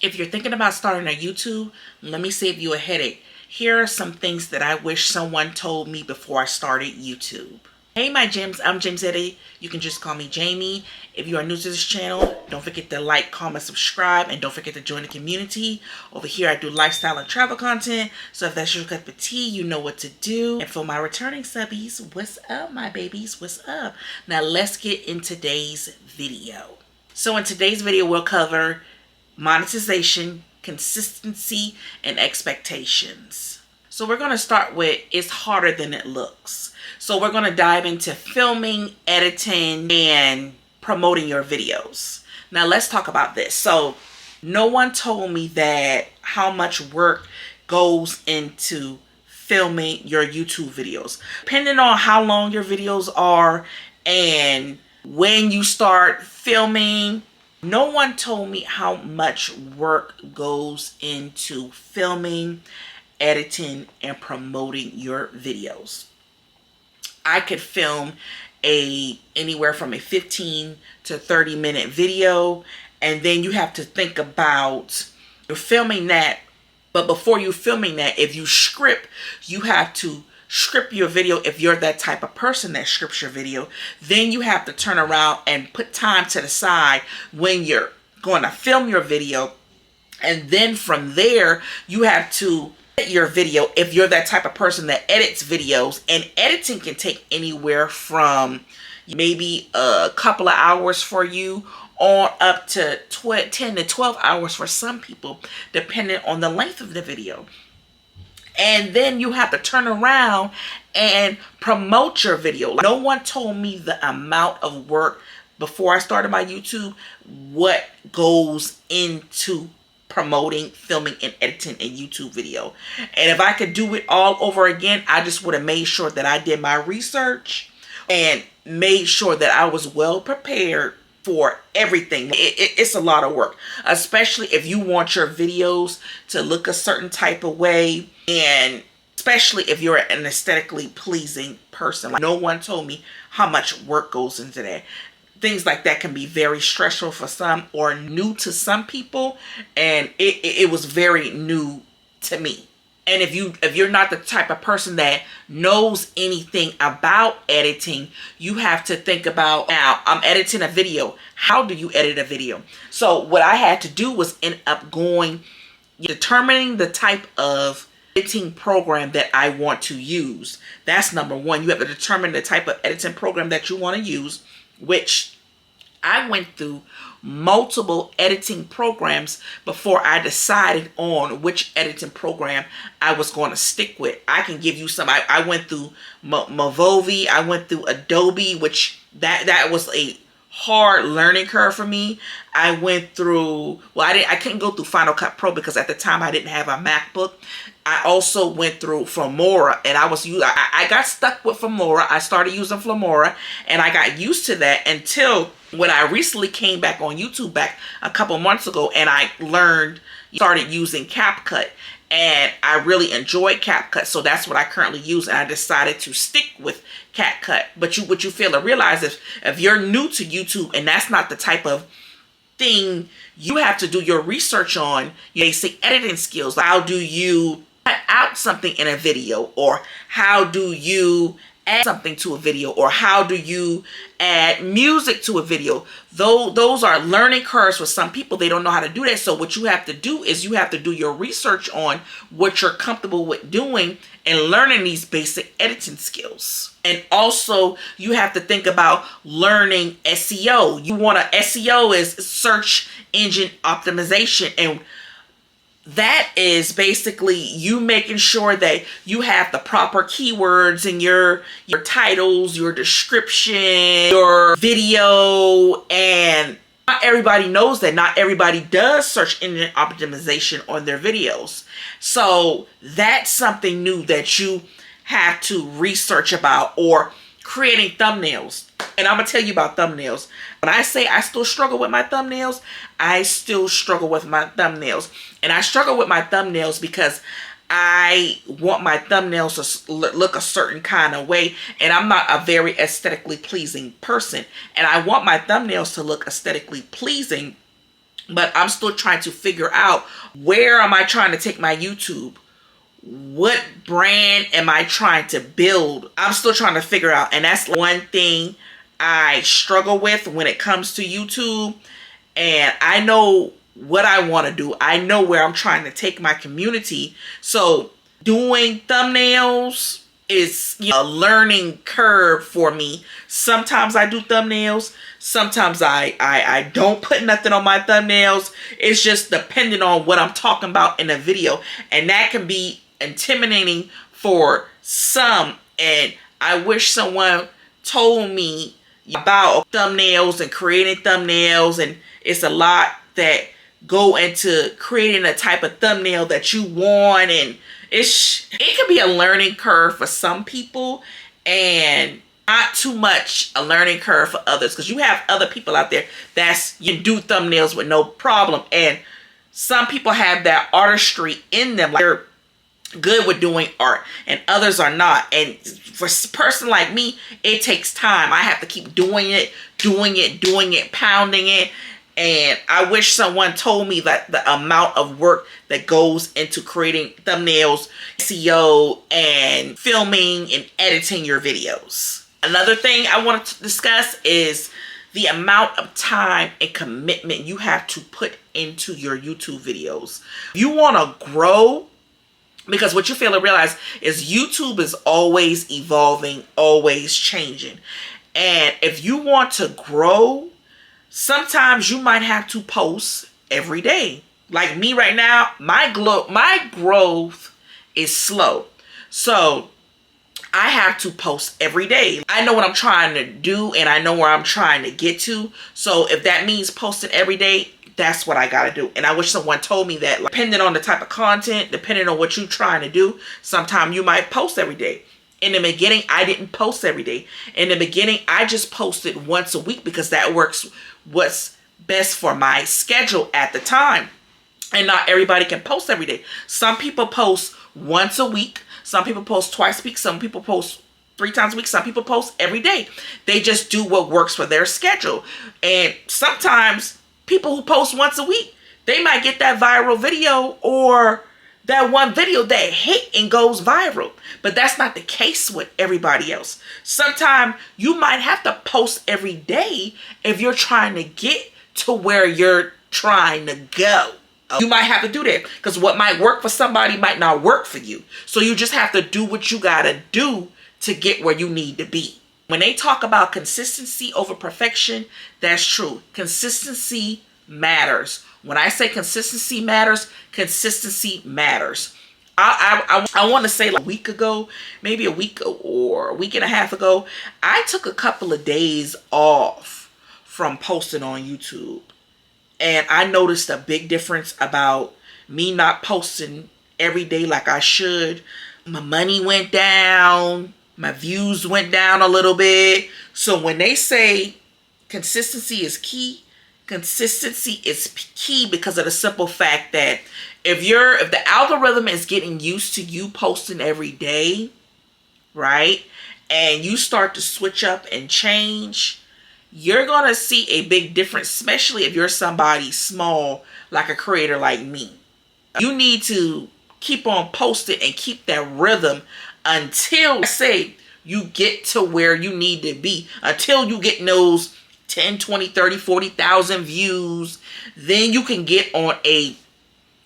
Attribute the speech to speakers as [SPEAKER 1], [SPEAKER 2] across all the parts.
[SPEAKER 1] If you're thinking about starting a YouTube, let me save you a headache. Here are some things that I wish someone told me before I started YouTube. Hey my gems, I'm James Eddie. You can just call me Jamie. If you are new to this channel, don't forget to like, comment, subscribe, and don't forget to join the community. Over here I do lifestyle and travel content, so if that's your cup of tea, you know what to do. And for my returning subbies, what's up my babies, what's up? Now let's get in today's video. So in today's video we'll cover monetization, consistency, and expectations. So we're going to start with it's harder than it looks. So we're going to dive into filming, editing, and promoting your videos. Now let's talk about this. So no one told me that how much work goes into filming your YouTube videos. Depending on how long your videos are and when you start filming, no one told me how much work goes into filming, editing, and promoting your videos. I could film anywhere from a 15 to 30 minute video, and then you have to think about you're filming that, but before you're filming that, if you script, you have to script your video. If you're that type of person that scripts your video, then you have to turn around and put time to the side when you're going to film your video, and then from there you have to edit your video if you're that type of person that edits videos. And editing can take anywhere from maybe a couple of hours for you on up to 10 to 12 hours for some people, depending on the length of the video. And then you have to turn around and promote your video. No one told me the amount of work before I started my YouTube, what goes into promoting, filming, and editing a YouTube video. And if I could do it all over again, I just would have made sure that I did my research and made sure that I was well prepared for everything. It's a lot of work, especially if you want your videos to look a certain type of way, and especially if you're an aesthetically pleasing person. Like, no one told me how much work goes into that. Things like that can be very stressful for some or new to some people, and it was very new to me. And if you're not the type of person that knows anything about editing, you have to think about, now I'm editing a video. How do you edit a video? So what I had to do was end up determining the type of editing program that I want to use. That's number one. You have to determine the type of editing program that you want to use, which I went through multiple editing programs before I decided on which editing program I was going to stick with. I can give you some. I went through Movovi. I went through Adobe, which that was a hard learning curve for me. I went through, well, I couldn't go through Final Cut Pro because at the time I didn't have a MacBook. I also went through Filmora, and I got stuck with Filmora. I started using Filmora, and I got used to that until when I recently came back on YouTube back a couple months ago, and I started using CapCut, and I really enjoyed CapCut. So that's what I currently use, and I decided to stick with CapCut. But what you fail to realize is if you're new to YouTube and that's not the type of thing you have to do your research on, basic editing skills. How do you cut out something in a video, or how do you add something to a video, or how do you add music to a video? Those are learning curves for some people. They don't know how to do that. So what you have to do is you have to do your research on what you're comfortable with doing and learning these basic editing skills. And also you have to think about learning SEO. SEO is search engine optimization, and that is basically you making sure that you have the proper keywords in your titles, your description, your video. And not everybody knows that. Not everybody does search engine optimization on their videos. So that's something new that you have to research about, or creating thumbnails. And I'm going to tell you about thumbnails. When I say I still struggle with my thumbnails, I still struggle with my thumbnails. And I struggle with my thumbnails because I want my thumbnails to look a certain kind of way, and I'm not a very aesthetically pleasing person. And I want my thumbnails to look aesthetically pleasing, but I'm still trying to figure out, where am I trying to take my YouTube? What brand am I trying to build? I'm still trying to figure out. And that's one thing I struggle with when it comes to YouTube. And I know what I want to do. I know where I'm trying to take my community. So doing thumbnails is, you know, a learning curve for me. Sometimes I do thumbnails. Sometimes I don't put nothing on my thumbnails. It's just depending on what I'm talking about in a video. And that can be intimidating for some. And I wish someone told me about thumbnails and creating thumbnails. And it's a lot that go into creating a type of thumbnail that you want, and it can be a learning curve for some people and not too much a learning curve for others, because you have other people out there you can do thumbnails with no problem, and some people have that artistry in them, like they're good with doing art, and others are not. And for a person like me, it takes time. I have to keep doing it, pounding it. And I wish someone told me that the amount of work that goes into creating thumbnails, SEO, and filming and editing your videos. Another thing I wanted to discuss is the amount of time and commitment you have to put into your YouTube videos. You want to grow, because what you fail to realize is YouTube is always evolving, always changing. And if you want to grow, sometimes you might have to post every day. Like me right now, my growth is slow. So I have to post every day. I know what I'm trying to do, and I know where I'm trying to get to. So if that means posting every day, that's what I gotta do. And I wish someone told me that, like, depending on the type of content, depending on what you're trying to do, sometimes you might post every day. In the beginning, I didn't post every day. In the beginning, I just posted once a week because that works what's best for my schedule at the time. And not everybody can post every day. Some people post once a week. Some people post twice a week. Some people post 3 times a week. Some people post every day. They just do what works for their schedule. And sometimes people who post once a week, they might get that viral video, or that one video that hit and goes viral. But that's not the case with everybody else. Sometimes you might have to post every day if you're trying to get to where you're trying to go. You might have to do that, because what might work for somebody might not work for you. So you just have to do what you gotta do to get where you need to be. When they talk about consistency over perfection, that's true. Consistency matters. When I say consistency matters, consistency matters. I want to say, like a week ago, maybe a week or a week and a half ago, I took a couple of days off from posting on YouTube. And I noticed a big difference about me not posting every day like I should. My money went down. My views went down a little bit. So when they say consistency is key, consistency is key because of the simple fact that if the algorithm is getting used to you posting every day, right, and you start to switch up and change, you're going to see a big difference, especially if you're somebody small like a creator like me. You need to keep on posting and keep that rhythm until, say, you get to where you need to be, until you get those 10, 20, 30, 40,000 views. Then you can get on a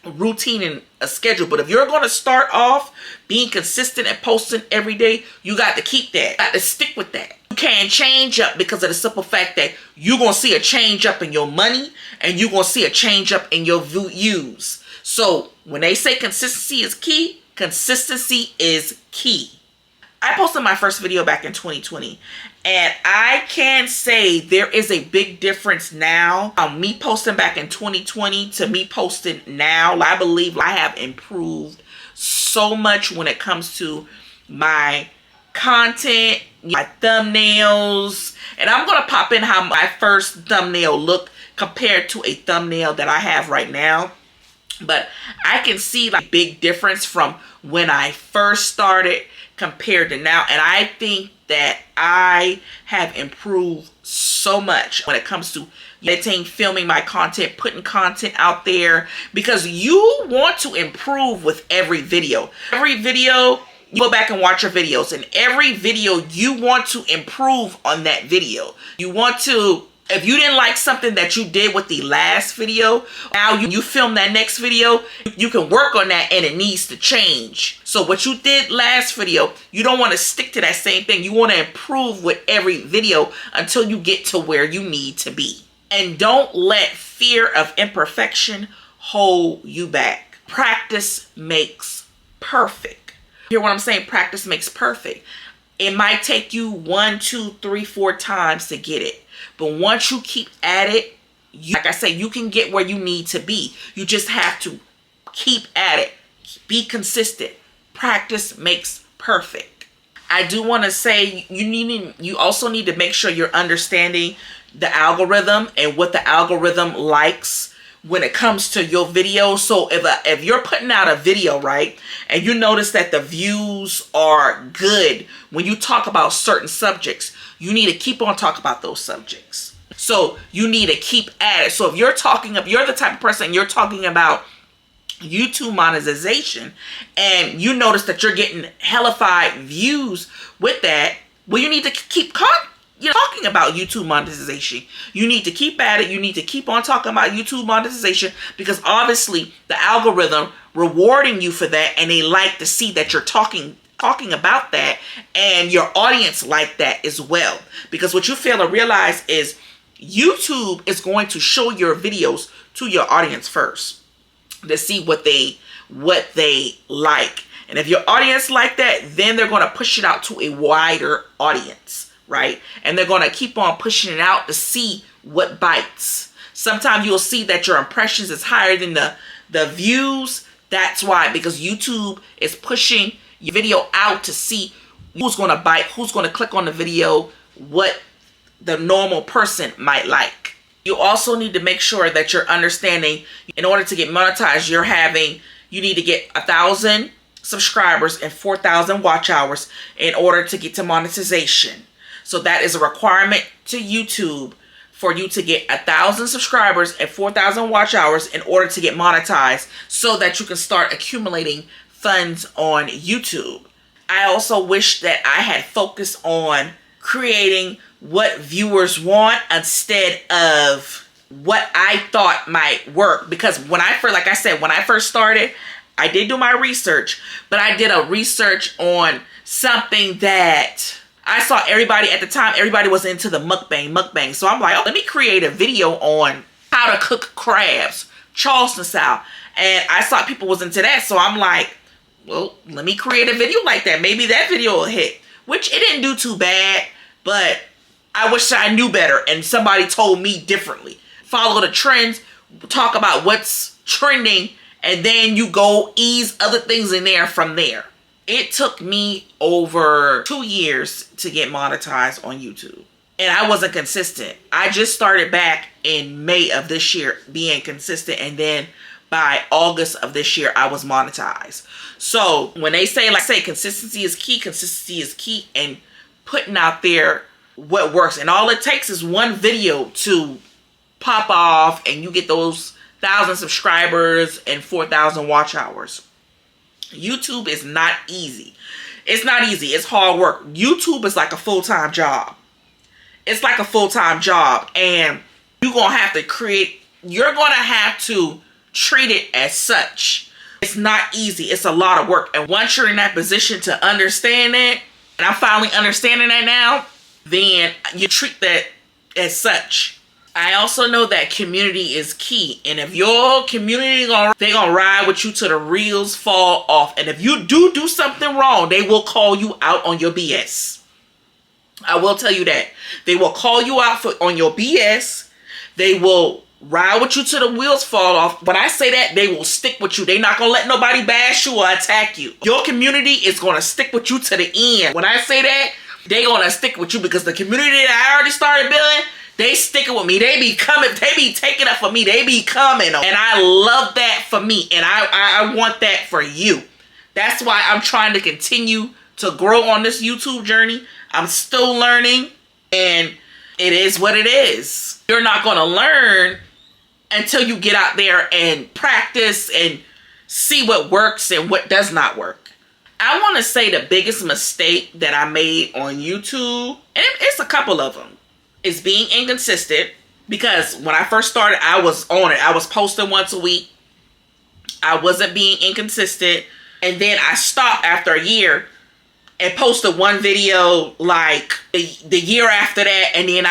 [SPEAKER 1] routine and a schedule. But if you're going to start off being consistent and posting every day, you got to keep that. You got to stick with that. You can't change up because of the simple fact that you're going to see a change up in your money, and you're going to see a change up in your views. So when they say consistency is key, consistency is key. I posted my first video back in 2020, and I can say there is a big difference now. Me posting back in 2020 to me posting now. I believe I have improved so much when it comes to my content, my thumbnails. And I'm going to pop in how my first thumbnail looked compared to a thumbnail that I have right now. But I can see like a big difference from when I first started compared to now. And I think that I have improved so much when it comes to editing, filming my content, putting content out there, because you want to improve with every video. Every video, you go back and watch your videos, and every video you want to improve on that video. You want to, if you didn't like something that you did with the last video, now you film that next video, you can work on that and it needs to change. So what you did last video, you don't want to stick to that same thing. You want to improve with every video until you get to where you need to be. And don't let fear of imperfection hold you back. Practice makes perfect. Hear what I'm saying? Practice makes perfect. It might take you 1, 2, 3, 4 times to get it. But once you keep at it, like I say, you can get where you need to be. You just have to keep at it. Be consistent. Practice makes perfect. I do want to say you also need to make sure you're understanding the algorithm and what the algorithm likes when it comes to your video. So if you're putting out a video, right, and you notice that the views are good when you talk about certain subjects, you need to keep on talking about those subjects. So you need to keep at it. So if you're the type of person, you're talking about YouTube monetization, and you notice that you're getting hellified views with that, well, you need to keep talking about YouTube monetization. You need to keep at it. You need to keep on talking about YouTube monetization, because obviously the algorithm rewarding you for that, and they like to see that you're talking about that, and your audience like that as well. Because what you fail to realize is YouTube is going to show your videos to your audience first to see what they like. And if your audience like that, then they're going to push it out to a wider audience, right? And they're going to keep on pushing it out to see what bites. Sometimes you'll see that your impressions is higher than the views. That's why, because YouTube is pushing your video out to see who's going to bite, who's going to click on the video, what the normal person might like. You also need to make sure that you're understanding, in order to get monetized, you need to get 1,000 subscribers and 4,000 watch hours in order to get to monetization. So that is a requirement to YouTube for you to get 1,000 subscribers and 4,000 watch hours in order to get monetized, so that you can start accumulating funds on YouTube. I also wish that I had focused on creating what viewers want instead of what I thought might work. Because when I first started, I did do my research, but I did a research on something that I saw everybody at the time. Everybody was into the mukbang. So I'm like, oh, let me create a video on how to cook crabs, Charleston style. And I saw people was into that. So I'm like, well, let me create a video like that. Maybe that video will hit, which it didn't do too bad, but I wish I knew better and somebody told me differently. Follow the trends, talk about what's trending, and then you go ease other things in there from there. It took me over 2 years to get monetized on YouTube, and I wasn't consistent. I just started back in May of this year being consistent, and then by August of this year, I was monetized. So when they say, consistency is key, and putting out there what works. And all it takes is one video to pop off, and you get those 1,000 subscribers and 4,000 watch hours. YouTube is not easy. It's not easy. It's hard work. YouTube is like a full-time job. It's like a full-time job, and you're going to have to treat it as such. It's not easy. It's a lot of work. And once you're in that position to understand it, and I'm finally understanding that now, then you treat that as such. I also know that community is key. And if your community, they're going to ride with you till the reels fall off. And if you do something wrong, they will call you out on your BS. I will tell you that. They will call you out on your BS. They will ride with you till the wheels fall off. When I say that, they will stick with you. They're not going to let nobody bash you or attack you. Your community is going to stick with you to the end. When I say that, they're going to stick with you, because the community that I already started building, they sticking with me. They be coming. They be taking up for me. They be coming. And I love that for me. And I want that for you. That's why I'm trying to continue to grow on this YouTube journey. I'm still learning, and it is what it is. You're not going to learn until you get out there and practice and see what works and what does not work. I want to say the biggest mistake that I made on YouTube, and it's a couple of them, is being inconsistent. Because when I first started, I was on it. I was posting once a week. I wasn't being inconsistent. And then I stopped after a year and posted one video like the year after that. And then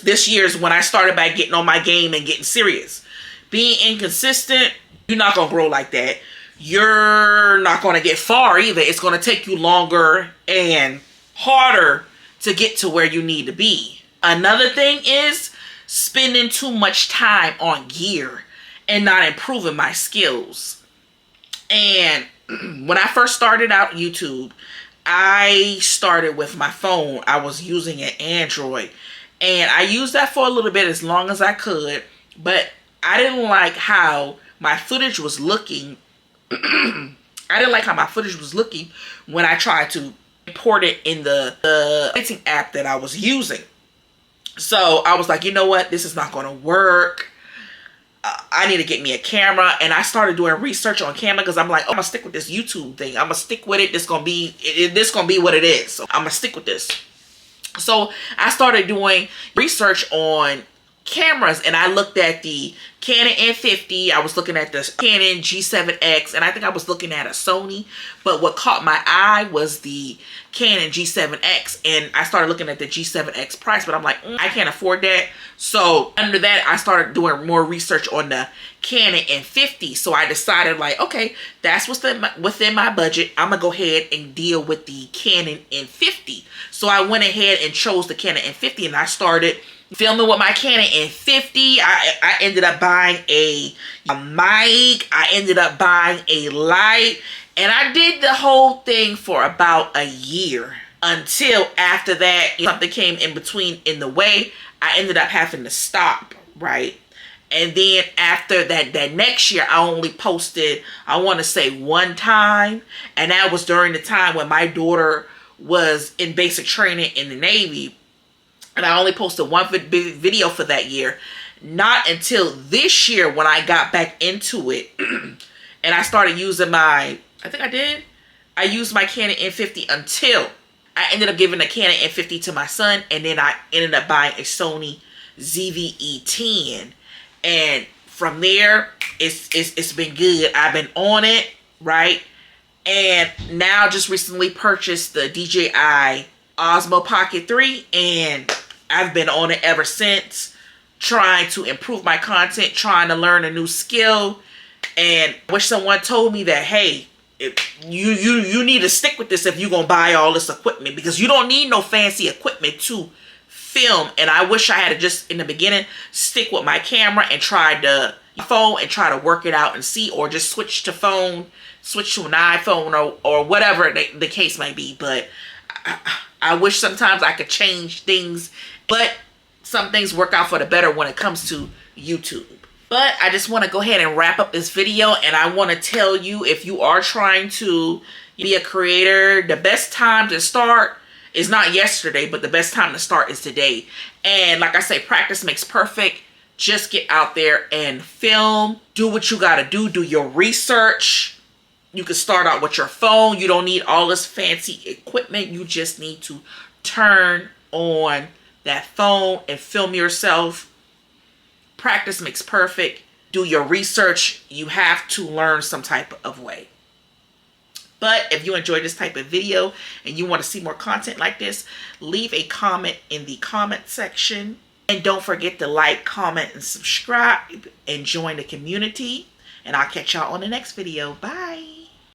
[SPEAKER 1] this year is when I started by getting on my game and getting serious. Being inconsistent, you're not going to grow like that. You're not going to get far either. It's going to take you longer and harder to get to where you need to be. Another thing is spending too much time on gear and not improving my skills. And when I first started out YouTube, I started with my phone. I was using an Android, and I used that for a little bit, as long as I could, but I didn't like how my footage was looking. I didn't like how my footage was looking when I tried to import it in the editing app that I was using. So I was like, you know what? This is not going to work. I need to get me a camera. And I started doing research on camera because I'm like, oh, I'm going to stick with this YouTube thing. I'm going to stick with it. This going to be what it is. So I'm going to stick with this. So I started doing research on cameras, and I looked at the Canon N50. I was looking at the Canon G7X, and I think I was looking at a Sony. But what caught my eye was the Canon G7X, and I started looking at the G7X price, but I'm like, I can't afford that. So under that, I started doing more research on the Canon N50. So I decided, like, okay, that's what's within my budget. I'm gonna go ahead and deal with the Canon N50. So I went ahead and chose the Canon N50, and I started filming with my Canon N50. I ended up buying a mic. I ended up buying a light. And I did the whole thing for about a year, until after that, something came in between in the way. I ended up having to stop, right? And then after that next year, I only posted, I want to say, one time. And that was during the time when my daughter was in basic training in the Navy. And I only posted one video for that year. Not until this year when I got back into it and I started using I used my Canon N50 until I ended up giving the Canon N50 to my son. And then I ended up buying a Sony ZV-E10. And from there, it's been good. I've been on it, right? And now just recently purchased the DJI Osmo Pocket 3. And I've been on it ever since, trying to improve my content, trying to learn a new skill. And I wish someone told me that, hey, you need to stick with this if you're going to buy all this equipment, because you don't need no fancy equipment to film. And I wish I had just in the beginning stick with my camera and try the phone and try to work it out and see, or just switch to an iPhone or whatever the case might be. But I wish sometimes I could change things, but some things work out for the better when it comes to YouTube. But I just want to go ahead and wrap up this video, and I want to tell you, if you are trying to be a creator, the best time to start is not yesterday, but the best time to start is today. And like I say, practice makes perfect. Just get out there and film. Do what you got to do. Do your research. You can start out with your phone. You don't need all this fancy equipment. You just need to turn on that phone and film yourself. Practice makes perfect. Do your research. You have to learn some type of way. But if you enjoyed this type of video and you want to see more content like this, leave a comment in the comment section. And don't forget to like, comment, and subscribe and join the community. And I'll catch y'all on the next video. Bye.